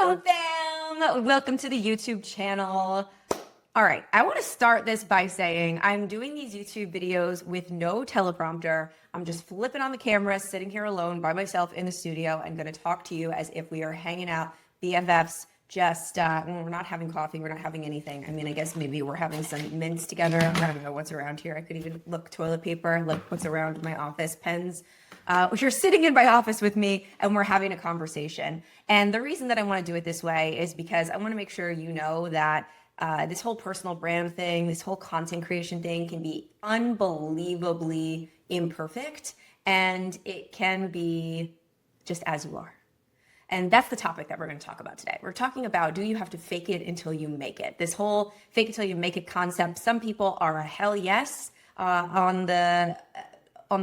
Hello, fam! Welcome to the YouTube channel. All right, I want to start this by saying I'm doing these YouTube videos with no teleprompter. I'm just flipping on the camera, sitting here alone by myself in the studio. I'm going to talk to you as if we are hanging out, BFFs, just, we're not having coffee, we're not having anything. I mean, I guess maybe we're having some mints together. I don't know what's around here. I could even look toilet paper, look what's around my office, pens. You're sitting in my office with me and we're having a conversation. And the reason that I want to do it this way is because I want to make sure you know that this whole personal brand thing, this whole content creation thing can be unbelievably imperfect, and it can be just as you are. And that's the topic that we're going to talk about today. We're talking about, do you have to fake it until you make it? This whole fake it till you make it concept. Some people are a hell yes on the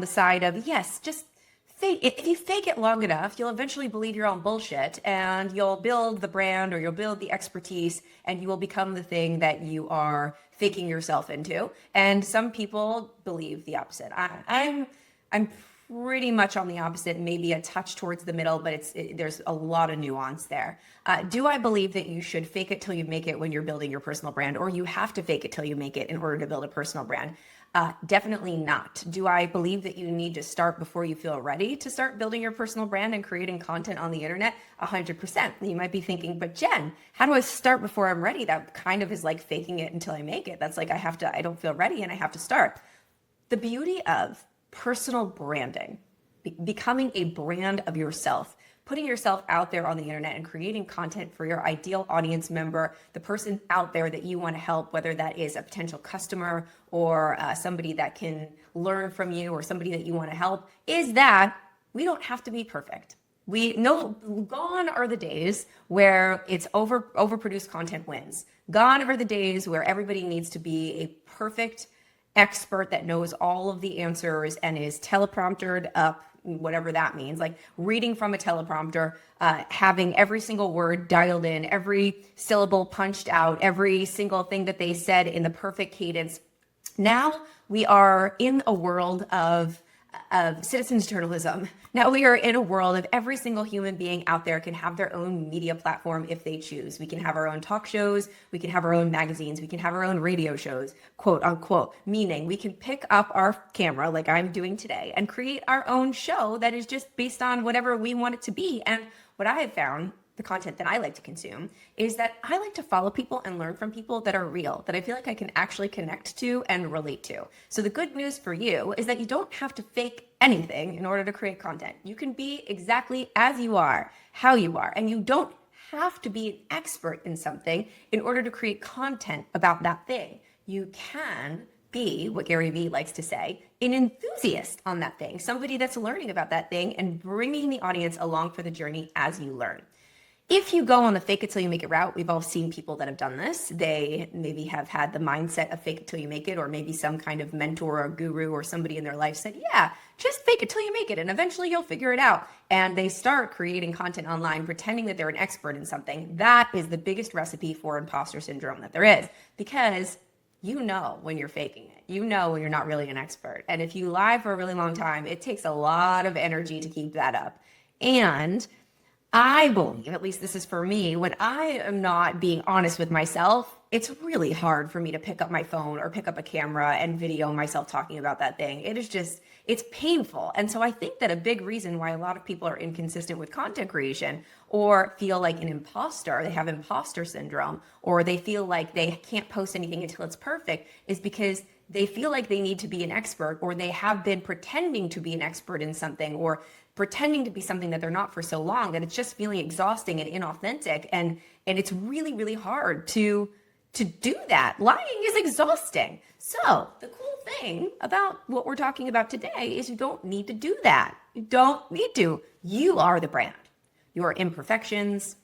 side of yes, just fake it. If you fake it long enough, you'll eventually believe your own bullshit, and you'll build the brand or you'll build the expertise, and you will become the thing that you are faking yourself into. And some people believe the opposite. I'm pretty much on the opposite, maybe a touch towards the middle, but there's a lot of nuance there. Do I believe that you should fake it till you make it when you're building your personal brand, or you have to fake it till you make it in order to build a personal brand? Definitely not. Do I believe that you need to start before you feel ready to start building your personal brand and creating content on the internet? 100%. You might be thinking, but Jen, how do I start before I'm ready? That kind of is like faking it until I make it. That's like, I don't feel ready and I have to start. The beauty of personal branding, becoming a brand of yourself, putting yourself out there on the internet and creating content for your ideal audience member, the person out there that you want to help, whether that is a potential customer or somebody that can learn from you or somebody that you want to help, is that we don't have to be perfect. We know gone are the days where it's overproduced content wins. Gone are the days where everybody needs to be a perfect expert that knows all of the answers and is telepromptered up, whatever that means, like reading from a teleprompter, having every single word dialed in, every syllable punched out, every single thing that they said in the perfect cadence. Now we are in a world of citizens journalism. Now we are in a world of every single human being out there can have their own media platform if they choose. We can have our own talk shows, we can have our own magazines, we can have our own radio shows, quote unquote, meaning we can pick up our camera like I'm doing today and create our own show that is just based on whatever we want it to be. And what I have found, the content that I like to consume, is that I like to follow people and learn from people that are real, that I feel like I can actually connect to and relate to. So the good news for you is that you don't have to fake anything in order to create content. You can be exactly as you are, how you are, and you don't have to be an expert in something in order to create content about that thing. You can be, what Gary Vee likes to say, an enthusiast on that thing, somebody that's learning about that thing and bringing the audience along for the journey as you learn. If you go on the fake it till you make it route, we've all seen people that have done this. They maybe have had the mindset of fake it till you make it, or maybe some kind of mentor or guru or somebody in their life said, yeah, just fake it till you make it and eventually you'll figure it out. And they start creating content online, pretending that they're an expert in something. That is the biggest recipe for imposter syndrome that there is, because you know when you're faking it. You know when you're not really an expert. And if you lie for a really long time, it takes a lot of energy to keep that up. And I believe, at least this is for me, when I am not being honest with myself, it's really hard for me to pick up my phone or pick up a camera and video myself talking about that thing. It is just, it's painful. And so I think that a big reason why a lot of people are inconsistent with content creation or feel like an imposter, they have imposter syndrome, or they feel like they can't post anything until it's perfect, is because they feel like they need to be an expert, or they have been pretending to be an expert in something, or pretending to be something that they're not for so long that it's just feeling exhausting and inauthentic. And it's really, really hard to do that. Lying is exhausting. So the cool thing about what we're talking about today is you don't need to do that. You don't need to. You are the brand. Your imperfections,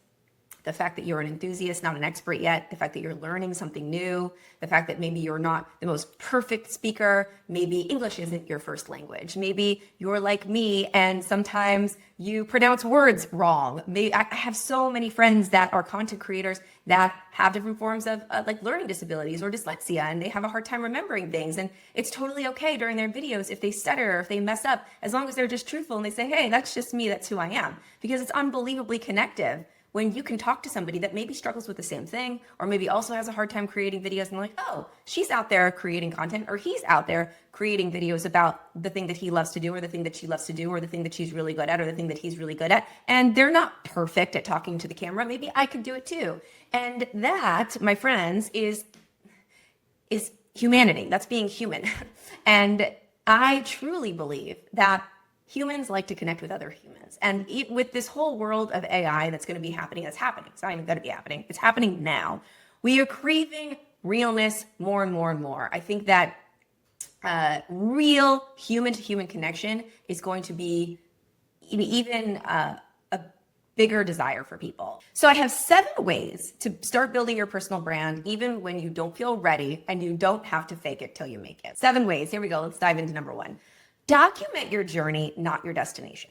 the fact that you're an enthusiast, not an expert yet, the fact that you're learning something new, the fact that maybe you're not the most perfect speaker, maybe English isn't your first language, maybe you're like me and sometimes you pronounce words wrong. I have so many friends that are content creators that have different forms of like learning disabilities or dyslexia, and they have a hard time remembering things. And it's totally okay during their videos if they stutter or if they mess up, as long as they're just truthful and they say, hey, that's just me, that's who I am, because it's unbelievably connective when you can talk to somebody that maybe struggles with the same thing, or maybe also has a hard time creating videos, and like, oh, she's out there creating content, or he's out there creating videos about the thing that he loves to do, or the thing that she loves to do, or the thing that she's really good at, or the thing that he's really good at. And they're not perfect at talking to the camera. Maybe I could do it too. And that, my friends, is humanity. That's being human. And I truly believe that humans like to connect with other humans. And with this whole world of AI that's going to be happening, it's not even going to be happening. It's happening now. We are craving realness more and more and more. I think that real human to human connection is going to be even a bigger desire for people. So I have 7 ways to start building your personal brand, even when you don't feel ready and you don't have to fake it till you make it. 7 ways. Here we go. Let's dive into number 1. Document your journey, not your destination.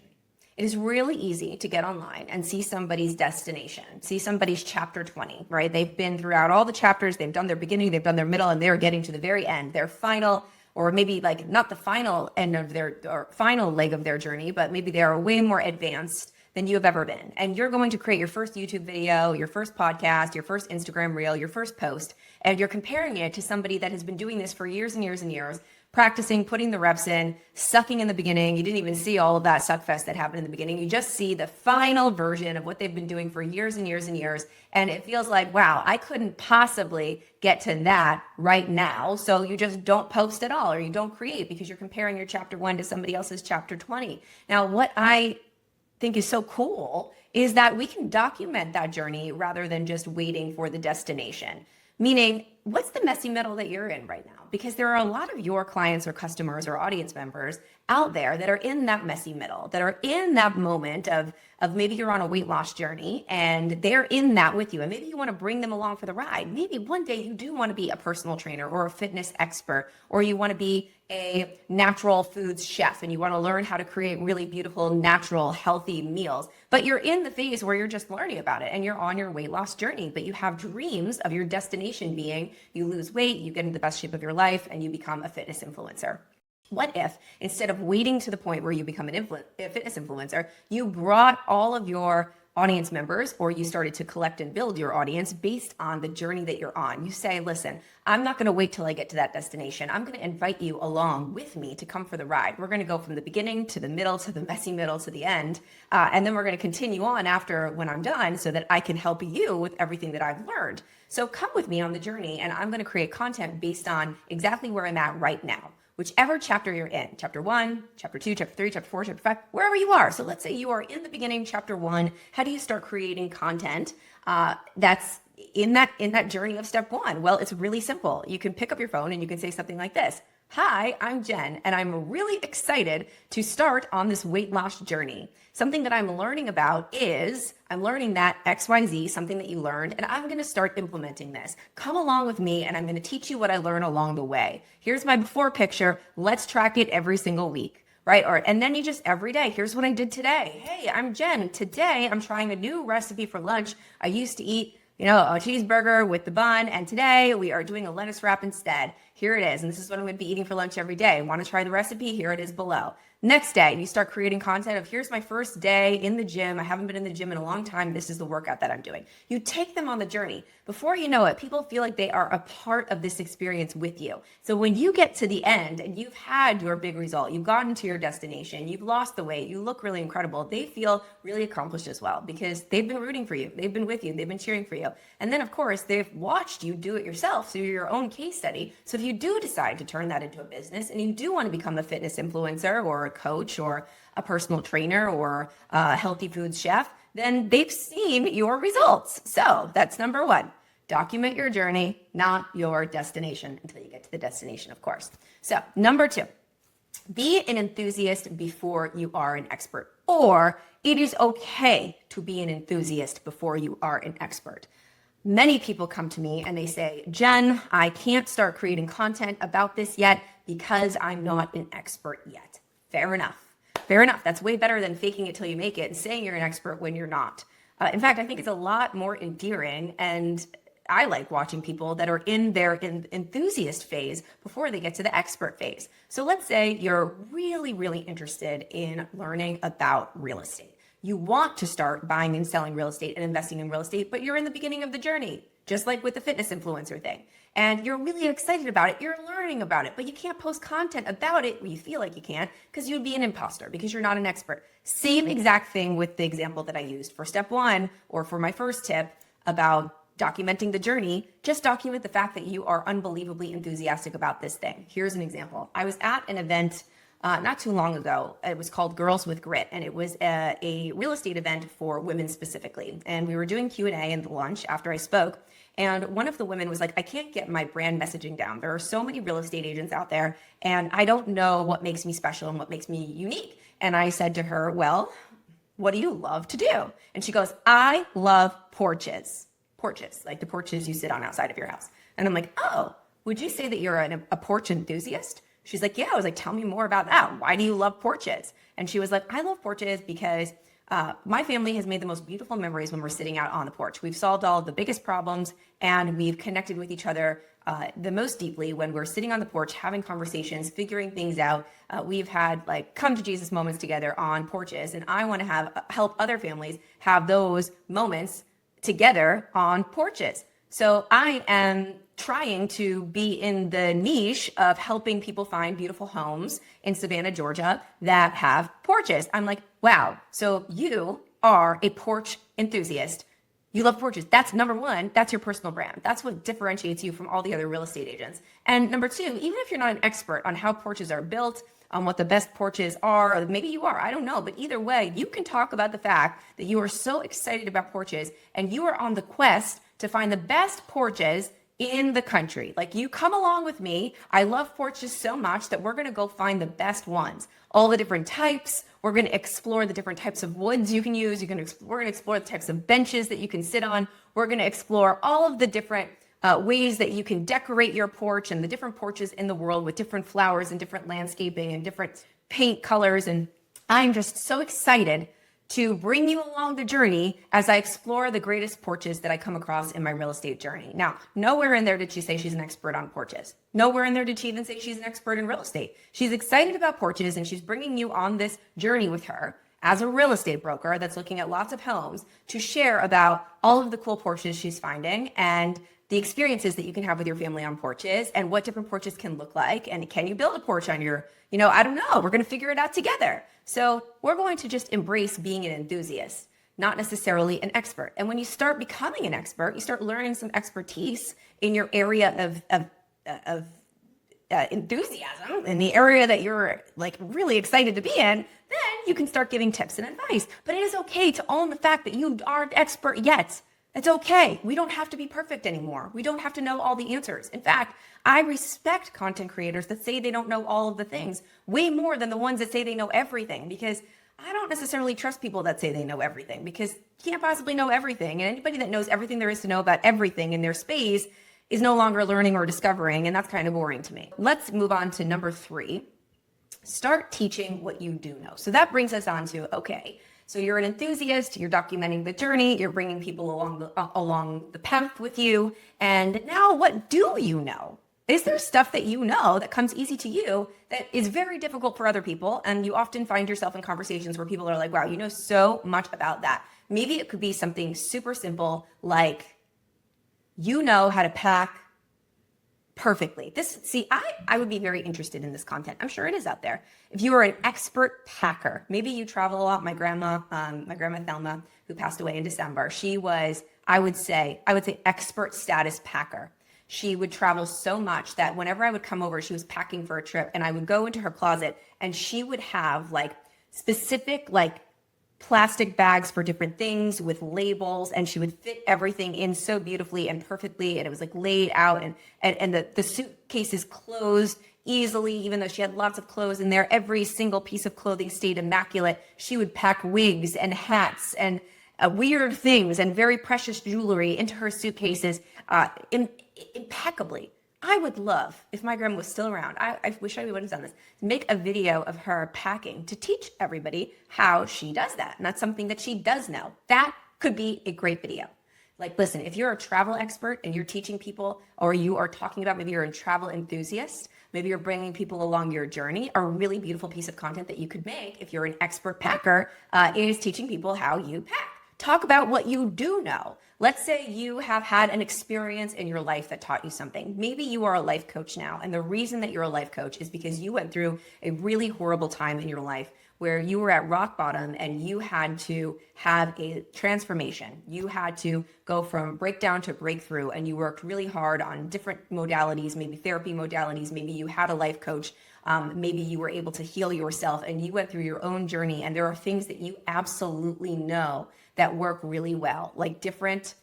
It is really easy to get online and see somebody's destination, see somebody's chapter 20, right? They've been throughout all the chapters, they've done their beginning, they've done their middle, and they're getting to the very end, their final, or maybe like not the final end of their, or final leg of their journey, but maybe they are way more advanced than you have ever been. And you're going to create your first YouTube video, your first podcast, your first Instagram reel, your first post, and you're comparing it to somebody that has been doing this for years and years and years, practicing, putting the reps in, sucking in the beginning. You didn't even see all of that suck fest that happened in the beginning. You just see the final version of what they've been doing for years and years and years. And it feels like, wow, I couldn't possibly get to that right now. So you just don't post at all, or you don't create because you're comparing your chapter 1 to somebody else's chapter 20. Now, what I think is so cool is that we can document that journey rather than just waiting for the destination. Meaning, what's the messy middle that you're in right now? Because there are a lot of your clients or customers or audience members out there that are in that messy middle, that are in that moment of maybe you're on a weight loss journey and they're in that with you. And maybe you want to bring them along for the ride. Maybe one day you do want to be a personal trainer or a fitness expert, or you want to be a natural foods chef and you want to learn how to create really beautiful, natural, healthy meals. But you're in the phase where you're just learning about it and you're on your weight loss journey, but you have dreams of your destination being you lose weight, you get into the best shape of your life, and you become a fitness influencer. What if, instead of waiting to the point where you become a fitness influencer, you brought all of your audience members, or you started to collect and build your audience based on the journey that you're on? You say, listen, I'm not going to wait till I get to that destination. I'm going to invite you along with me to come for the ride. We're going to go from the beginning to the middle, to the messy middle, to the end. And then we're going to continue on after when I'm done so that I can help you with everything that I've learned. So come with me on the journey, and I'm going to create content based on exactly where I'm at right now. Whichever chapter you're in, chapter 1, chapter 2, chapter 3, chapter 4, chapter 5, wherever you are. So let's say you are in the beginning, chapter 1. How do you start creating content that's in that journey of step 1? Well, it's really simple. You can pick up your phone and you can say something like this. Hi, I'm Jen, and I'm really excited to start on this weight loss journey. Something that I'm learning about is I'm learning that XYZ, something that you learned, and I'm going to start implementing this. Come along with me, and I'm going to teach you what I learn along the way. Here's my before picture. Let's track it every single week, right? And then you just every day, here's what I did today. Hey, I'm Jen. Today, I'm trying a new recipe for lunch. I used to eat a cheeseburger with the bun, and today we are doing a lettuce wrap instead. Here it is, and this is what I'm going to be eating for lunch every day. Want to try the recipe? Here it is below. Next day, you start creating content of here's my first day in the gym. I haven't been in the gym in a long time. This is the workout that I'm doing. You take them on the journey. Before you know it, people feel like they are a part of this experience with you. So when you get to the end and you've had your big result, you've gotten to your destination, you've lost the weight, you look really incredible, they feel really accomplished as well because they've been rooting for you. They've been with you. They've been cheering for you. And then, of course, they've watched you do it yourself. So you're your own case study. So if you do decide to turn that into a business and you do want to become a fitness influencer or a coach or a personal trainer or a healthy foods chef, then they've seen your results. So that's number 1. Document your journey, not your destination, until you get to the destination, of course. So number 2, be an enthusiast before you are an expert, or it is okay to be an enthusiast before you are an expert. Many people come to me and they say, Jen, I can't start creating content about this yet because I'm not an expert yet. Fair enough. Fair enough. That's way better than faking it till you make it and saying you're an expert when you're not. In fact, I think it's a lot more endearing, and I like watching people that are in their enthusiast phase before they get to the expert phase. So let's say you're really, really interested in learning about real estate. You want to start buying and selling real estate and investing in real estate, but you're in the beginning of the journey, just like with the fitness influencer thing. And you're really excited about it. You're learning about it, but you can't post content about it when you feel like you can because you'd be an imposter because you're not an expert. Same exact thing with the example that I used for step one or for my first tip about documenting the journey. Just document the fact that you are unbelievably enthusiastic about this thing. Here's an example. I was at an event not too long ago. It was called Girls with Grit, and it was a real estate event for women specifically. And we were doing Q&A in the lunch after I spoke. And one of the women was like, I can't get my brand messaging down. There are so many real estate agents out there, and I don't know what makes me special and what makes me unique. And I said to her, well, what do you love to do? And she goes, I love porches. Porches, like the porches you sit on outside of your house. And I'm like, oh, would you say that you're a porch enthusiast? She's like, yeah. I was like, tell me more about that. Why do you love porches? And she was like, I love porches because my family has made the most beautiful memories when we're sitting out on the porch. We've solved all of the biggest problems and we've connected with each other the most deeply when we're sitting on the porch, having conversations, figuring things out. We've had like come to Jesus moments together on porches. And I want to help other families have those moments together on porches. So I am trying to be in the niche of helping people find beautiful homes in Savannah, Georgia that have porches. I'm like, wow, so you are a porch enthusiast. You love porches. That's number one. That's your personal brand. That's what differentiates you from all the other real estate agents. And number two, even if you're not an expert on how porches are built, on what the best porches are, or maybe you are, I don't know. But either way, you can talk about the fact that you are so excited about porches and you are on the quest to find the best porches in the country. Like, you come along with me. I love porches so much that we're going to go find the best ones, all the different types. We're going to explore the different types of woods you can use. We're going to explore the types of benches that you can sit on. We're going to explore all of the different ways that you can decorate your porch and the different porches in the world with different flowers and different landscaping and different paint colors. And I'm just so excited to bring you along the journey as I explore the greatest porches that I come across in my real estate journey. Now, nowhere in there did she say she's an expert on porches. Nowhere in there did she even say she's an expert in real estate. She's excited about porches and she's bringing you on this journey with her as a real estate broker that's looking at lots of homes to share about all of the cool porches she's finding and the experiences that you can have with your family on porches and what different porches can look like. And can you build a porch on your, I don't know, we're going to figure it out together. So we're going to just embrace being an enthusiast, not necessarily an expert. And when you start becoming an expert, you start learning some expertise in your area of enthusiasm, in the area that you're like really excited to be in, then you can start giving tips and advice. But it is okay to own the fact that you aren't expert yet. It's okay. We don't have to be perfect anymore. We don't have to know all the answers. In fact, I respect content creators that say they don't know all of the things way more than the ones that say they know everything, because I don't necessarily trust people that say they know everything, because you can't possibly know everything. And anybody that knows everything there is to know about everything in their space is no longer learning or discovering. And that's kind of boring to me. Let's move on to number 3. Start teaching what you do know. So that brings us on to, okay, so you're an enthusiast, you're documenting the journey, you're bringing people along the path with you. And now what do you know? Is there stuff that you know that comes easy to you that is very difficult for other people? And you often find yourself in conversations where people are like, wow, you know so much about that. Maybe it could be something super simple like, you know how to pack perfectly. I would be very interested in this content. I'm sure it is out there. If you are an expert packer, maybe you travel a lot. My grandma Thelma, who passed away in December, she was, I would say expert status packer. She would travel so much that whenever I would come over, she was packing for a trip and I would go into her closet and she would have like specific like plastic bags for different things with labels, and she would fit everything in so beautifully and perfectly, and it was like laid out, and the suitcases closed easily, even though she had lots of clothes in there. Every single piece of clothing stayed immaculate. She would pack wigs and hats and weird things and very precious jewelry into her suitcases impeccably. I would love, if my grandma was still around, I wish I would have done this, make a video of her packing to teach everybody how she does that. And that's something that she does know. That could be a great video. Like, listen, if you're a travel expert and you're teaching people, or you are talking about, maybe you're a travel enthusiast, maybe you're bringing people along your journey, a really beautiful piece of content that you could make if you're an expert packer is teaching people how you pack. Talk about what you do know. Let's say you have had an experience in your life that taught you something. Maybe you are a life coach now, and the reason that you're a life coach is because you went through a really horrible time in your life where you were at rock bottom and you had to have a transformation. You had to go from breakdown to breakthrough, and you worked really hard on different modalities, maybe therapy modalities, maybe you had a life coach, maybe you were able to heal yourself and you went through your own journey, and there are things that you absolutely know that work really well, like different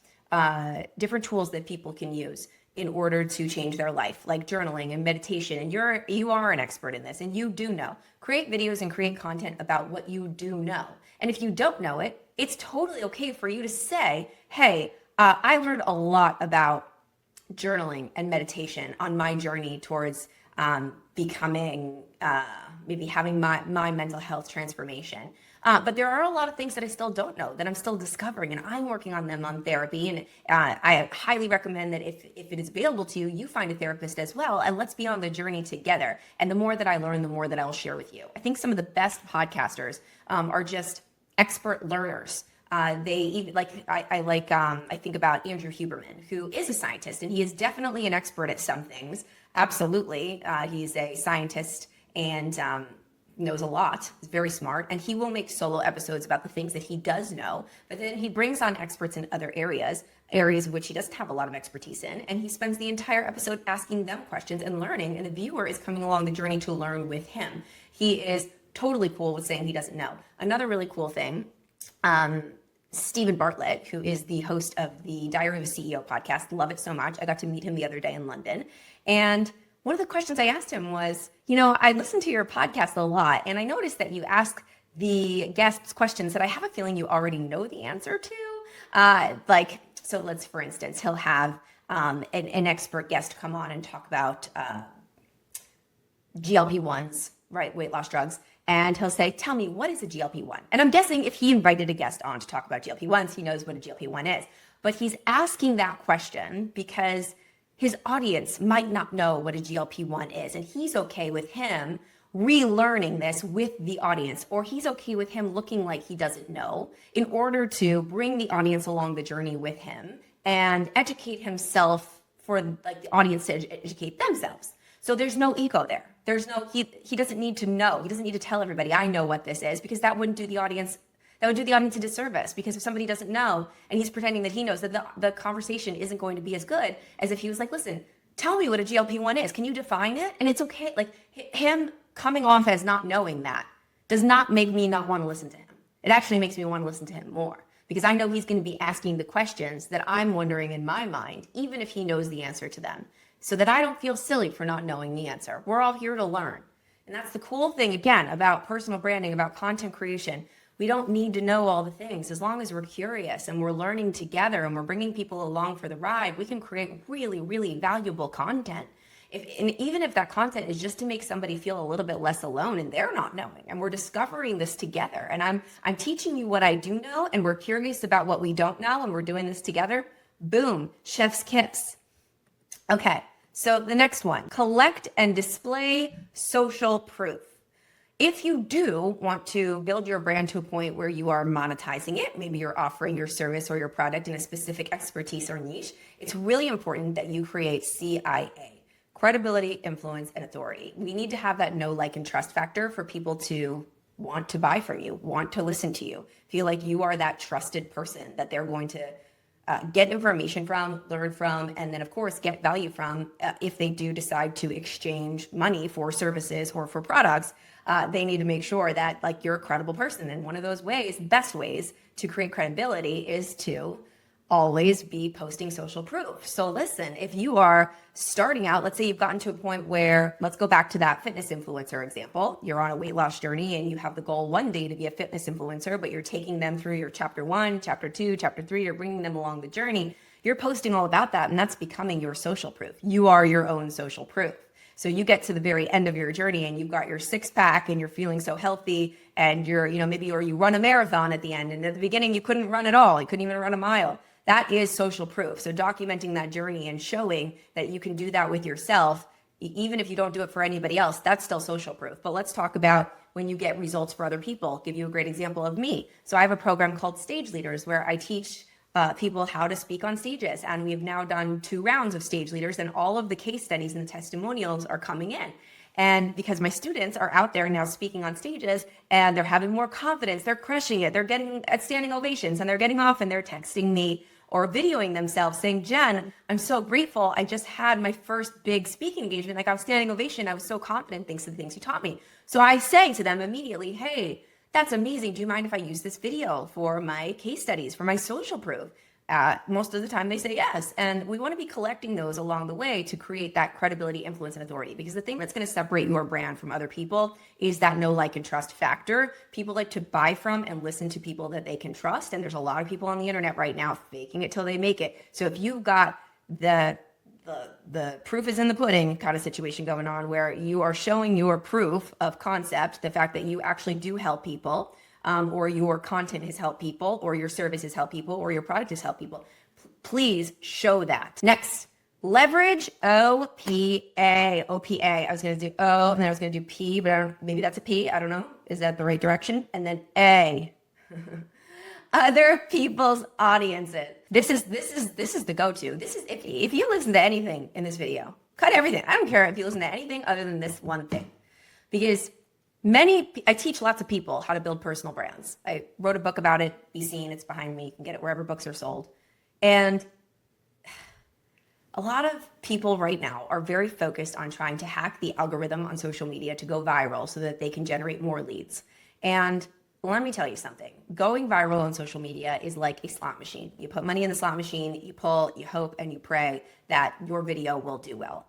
tools that people can use in order to change their life, like journaling and meditation. And you are an expert in this, and you do know. Create videos and create content about what you do know. And if you don't know it, it's totally okay for you to say, hey, I learned a lot about journaling and meditation on my journey towards becoming, maybe having my mental health transformation. But there are a lot of things that I still don't know, that I'm still discovering, and I'm working on them on therapy. And I highly recommend that if it is available to you, you find a therapist as well, and let's be on the journey together. And the more that I learn, the more that I'll share with you. I think some of the best podcasters are just expert learners. They even I think about Andrew Huberman, who is a scientist, and he is definitely an expert at some things. Absolutely. He's a scientist and knows a lot. He's very smart, and he will make solo episodes about the things that he does know, but then he brings on experts in other areas in which he doesn't have a lot of expertise in, and he spends the entire episode asking them questions and learning, and the viewer is coming along the journey to learn with him. He is totally cool with saying he doesn't know. Another really cool thing, Stephen Bartlett, who is the host of the Diary of a CEO podcast, love it so much. I got to meet him the other day in London, and one of the questions I asked him was, I listen to your podcast a lot, and I noticed that you ask the guests questions that I have a feeling you already know the answer to. So let's, for instance, he'll have an expert guest come on and talk about GLP-1s, right, weight loss drugs. And he'll say, tell me, what is a GLP-1? And I'm guessing if he invited a guest on to talk about GLP-1s, he knows what a GLP-1 is. But he's asking that question because his audience might not know what a GLP-1 is, and he's okay with him relearning this with the audience, or he's okay with him looking like he doesn't know in order to bring the audience along the journey with him and educate himself for the audience to educate themselves. So there's no ego there. He doesn't need to know. He doesn't need to tell everybody, I know what this is, because that wouldn't do the audience a disservice, because if somebody doesn't know and he's pretending that he knows, that the conversation isn't going to be as good as if he was like, listen, tell me what a GLP-1 is. Can you define it? And it's okay. Like, him coming off as not knowing that does not make me not want to listen to him. It actually makes me want to listen to him more, because I know he's going to be asking the questions that I'm wondering in my mind, even if he knows the answer to them, so that I don't feel silly for not knowing the answer. We're all here to learn. And that's the cool thing, again, about personal branding, about content creation. We don't need to know all the things. As long as we're curious and we're learning together and we're bringing people along for the ride, we can create really, really valuable content. And even if that content is just to make somebody feel a little bit less alone and they're not knowing, and we're discovering this together, and I'm teaching you what I do know, and we're curious about what we don't know, and we're doing this together, boom, chef's kiss. Okay, so the next one, collect and display social proof. If you do want to build your brand to a point where you are monetizing it, maybe you're offering your service or your product in a specific expertise or niche, it's really important that you create CIA, credibility, influence, and authority. We need to have that know, like, and trust factor for people to want to buy from you, want to listen to you, feel like you are that trusted person that they're going to get information from, learn from, and then, of course, get value from if they do decide to exchange money for services or for products. They need to make sure that, like, you're a credible person. And one of those ways, best ways to create credibility is to always be posting social proof. So listen, if you are starting out, let's say you've gotten to a point where, let's go back to that fitness influencer example. You're on a weight loss journey and you have the goal one day to be a fitness influencer, but you're taking them through your chapter 1, chapter 2, chapter 3, you're bringing them along the journey. You're posting all about that, and that's becoming your social proof. You are your own social proof. So you get to the very end of your journey and you've got your six pack and you're feeling so healthy, and you're, maybe, or you run a marathon at the end, and at the beginning you couldn't run at all. You couldn't even run a mile. That is social proof. So documenting that journey and showing that you can do that with yourself, even if you don't do it for anybody else, that's still social proof. But let's talk about when you get results for other people. I'll give you a great example of me. So I have a program called Stage Leaders where I teach people how to speak on stages. And we've now done 2 rounds of Stage Leaders, and all of the case studies and the testimonials are coming in. And because my students are out there now speaking on stages and they're having more confidence, they're crushing it, they're getting standing ovations, and they're getting off and they're texting me or videoing themselves saying, Jen, I'm so grateful. I just had my first big speaking engagement. I got a standing ovation. I was so confident thanks to the things you taught me. So I say to them immediately, hey, that's amazing. Do you mind if I use this video for my case studies, for my social proof? Most of the time they say yes. And we want to be collecting those along the way to create that credibility, influence, and authority. Because the thing that's going to separate your brand from other people is that know, like, and trust factor. People like to buy from and listen to people that they can trust. And there's a lot of people on the internet right now faking it till they make it. So if you've got the proof is in the pudding kind of situation going on where you are showing your proof of concept, the fact that you actually do help people, or your content has helped people, or your service has helped people, or your product has helped people. Please show that. Next, leverage OPA. OPA. I was going to do O, and then I was going to do P, but maybe that's a P. I don't know. Is that the right direction? And then A. Other people's audiences. This is the go-to. This is if you listen to anything in this video, cut everything. I don't care if you listen to anything other than this one thing, because I teach lots of people how to build personal brands. I wrote a book about it. Be Seen. It's behind me. You can get it wherever books are sold. And a lot of people right now are very focused on trying to hack the algorithm on social media to go viral so that they can generate more leads. And let me tell you something. Going viral on social media is like a slot machine. You put money in the slot machine, you pull, you hope, and you pray that your video will do well.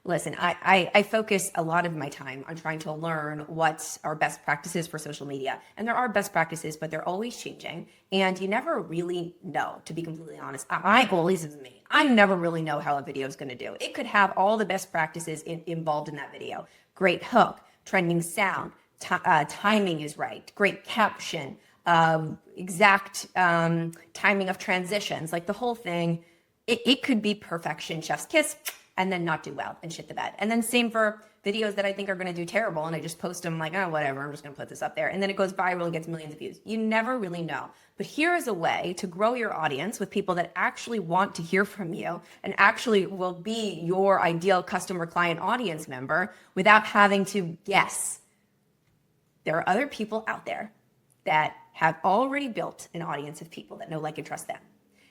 Listen, I focus a lot of my time on trying to learn what are best practices for social media. And there are best practices, but they're always changing. And you never really know, to be completely honest. This is me. I never really know how a video is going to do. It could have all the best practices involved in that video. Great hook, trending sound, timing is right, great caption, exact timing of transitions, like the whole thing. It could be perfection, chef's kiss, and then not do well and shit the bed. And then same for videos that I think are going to do terrible, and I just post them like, oh, whatever, I'm just going to put this up there. And then it goes viral and gets millions of views. You never really know. But here is a way to grow your audience with people that actually want to hear from you and actually will be your ideal customer client audience member without having to guess. There are other people out there that have already built an audience of people that know, like, and trust them.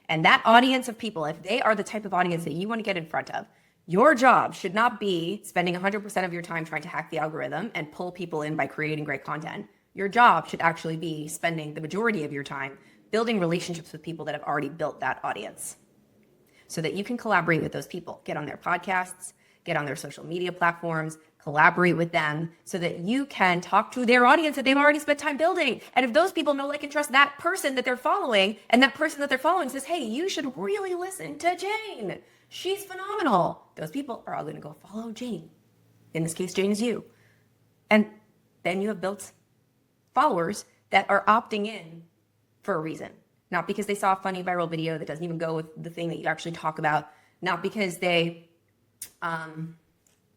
And that audience of people, if they are the type of audience that you want to get in front of, your job should not be spending 100% of your time trying to hack the algorithm and pull people in by creating great content. Your job should actually be spending the majority of your time building relationships with people that have already built that audience so that you can collaborate with those people, get on their podcasts, get on their social media platforms, collaborate with them so that you can talk to their audience that they've already spent time building. And if those people know, like, and trust that person that they're following, and that person that they're following says, hey, you should really listen to Jane. She's phenomenal. Those people are all going to go follow Jane. In this case, Jane is you. And then you have built followers that are opting in for a reason. Not because they saw a funny viral video that doesn't even go with the thing that you actually talk about. Not because they, I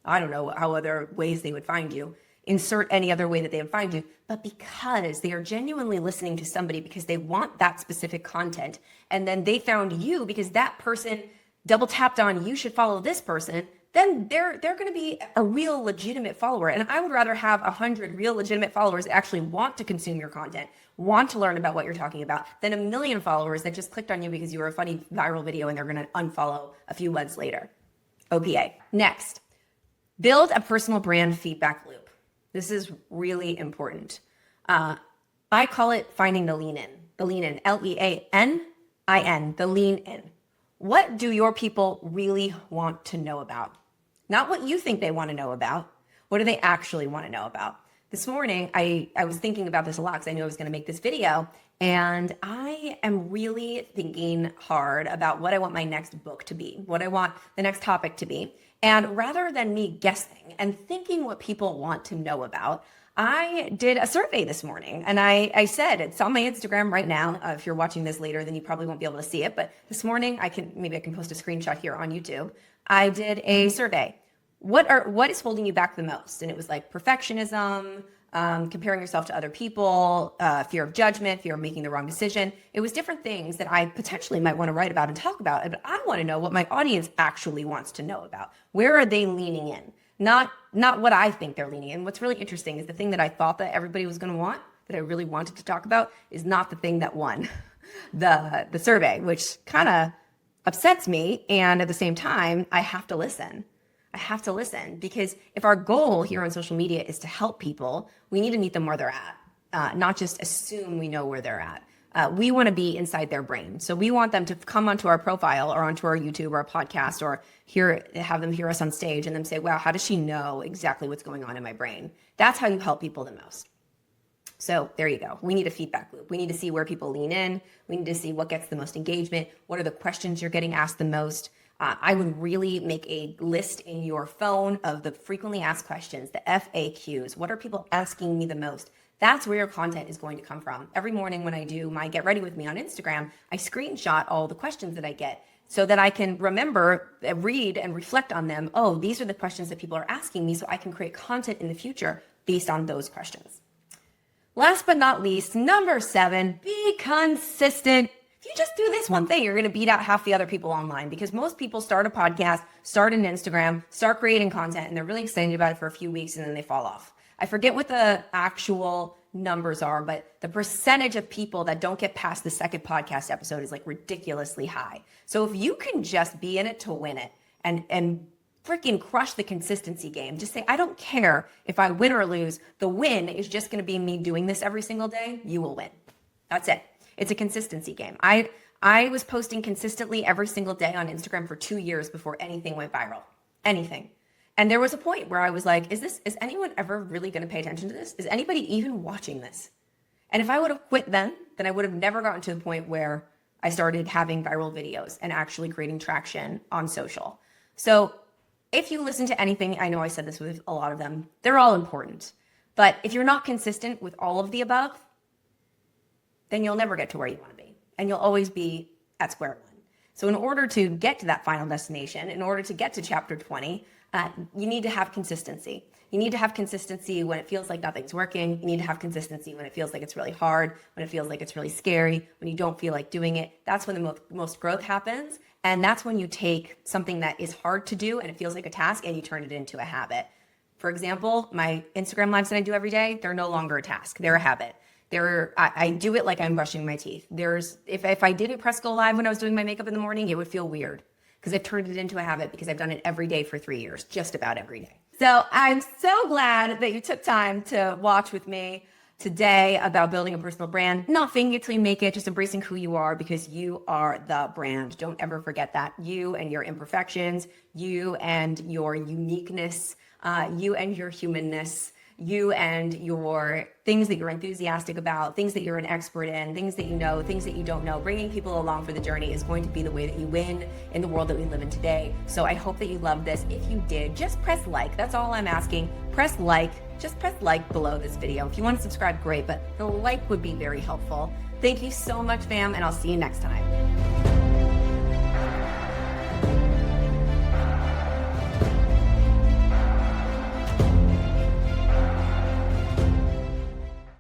don't know how other ways they would find you. Insert any other way that they would find you. But because they are genuinely listening to somebody because they want that specific content. And then they found you because that person double tapped on you should follow this person, then they're going to be a real legitimate follower. And I would rather have 100 real legitimate followers that actually want to consume your content, want to learn about what you're talking about, than 1 million followers that just clicked on you because you were a funny viral video and they're going to unfollow a few months later. OPA. Next, build a personal brand feedback loop. This is really important. I call it finding the lean in. The lean in, L-E-A-N-I-N, the lean in. What do your people really want to know about? Not what you think they want to know about. What do they actually want to know about? This morning, I was thinking about this a lot because I knew I was going to make this video. And I am really thinking hard about what I want my next book to be, what I want the next topic to be. And rather than me guessing and thinking what people want to know about, I did a survey this morning, and I said it's on my Instagram right now. If you're watching this later, then you probably won't be able to see it. But this morning, maybe I can post a screenshot here on YouTube. I did a survey. What is holding you back the most? And it was like perfectionism, comparing yourself to other people, fear of judgment, fear of making the wrong decision. It was different things that I potentially might want to write about and talk about, but I want to know what my audience actually wants to know about. Where are they leaning in? Not what I think they're leaning in. What's really interesting is the thing that I thought that everybody was going to want, that I really wanted to talk about, is not the thing that won the survey, which kind of upsets me. And at the same time, I have to listen. I have to listen, because if our goal here on social media is to help people, we need to meet them where they're at, not just assume we know where they're at. We want to be inside their brain. So we want them to come onto our profile or onto our YouTube or our podcast, or have them hear us on stage and then say, wow, how does she know exactly what's going on in my brain? That's how you help people the most. So there you go. We need a feedback loop. We need to see where people lean in. We need to see what gets the most engagement. What are the questions you're getting asked the most? I would really make a list in your phone of the frequently asked questions, the FAQs. What are people asking me the most? That's where your content is going to come from. Every morning when I do my Get Ready With Me on Instagram, I screenshot all the questions that I get so that I can remember, read, and reflect on them. Oh, these are the questions that people are asking me, so I can create content in the future based on those questions. Last but not least, number 7, be consistent. If you just do this one thing, you're going to beat out half the other people online, because most people start a podcast, start an Instagram, start creating content, and they're really excited about it for a few weeks, and then they fall off. I forget what the actual numbers are, but the percentage of people that don't get past the second podcast episode is like ridiculously high. So if you can just be in it to win it and freaking crush the consistency game, just say, I don't care if I win or lose. The win is just going to be me doing this every single day. You will win. That's it. It's a consistency game. I was posting consistently every single day on Instagram for 2 years before anything went viral. Anything. And there was a point where I was like, is anyone ever really going to pay attention to this? Is anybody even watching this? And if I would have quit then I would have never gotten to the point where I started having viral videos and actually creating traction on social. So if you listen to anything, I know I said this with a lot of them, they're all important. But if you're not consistent with all of the above, then you'll never get to where you want to be. And you'll always be at square one. So in order to get to that final destination, in order to get to chapter 20, you need to have consistency. You need to have consistency when it feels like nothing's working. You need to have consistency when it feels like it's really hard, when it feels like it's really scary, when you don't feel like doing it. That's when the most growth happens. And that's when you take something that is hard to do and it feels like a task and you turn it into a habit. For example, my Instagram lives that I do every day, they're no longer a task. They're a habit. I do it like I'm brushing my teeth. If I didn't press go live when I was doing my makeup in the morning, it would feel weird, because I've turned it into a habit, because I've done it every day for 3 years, just about every day. So I'm so glad that you took time to watch with me today about building a personal brand. Not faking it till you make it, just embracing who you are, because you are the brand. Don't ever forget that. You and your imperfections, you and your uniqueness, you and your humanness, you and your things that you're enthusiastic about, things that you're an expert in, things that you know, things that you don't know. Bringing people along for the journey is going to be the way that you win in the world that we live in today. So I hope that you loved this. If you did, just press like. That's all I'm asking. Press like. Just press like below this video. If you want to subscribe, great, but the like would be very helpful. Thank you so much, fam, and I'll see you next time.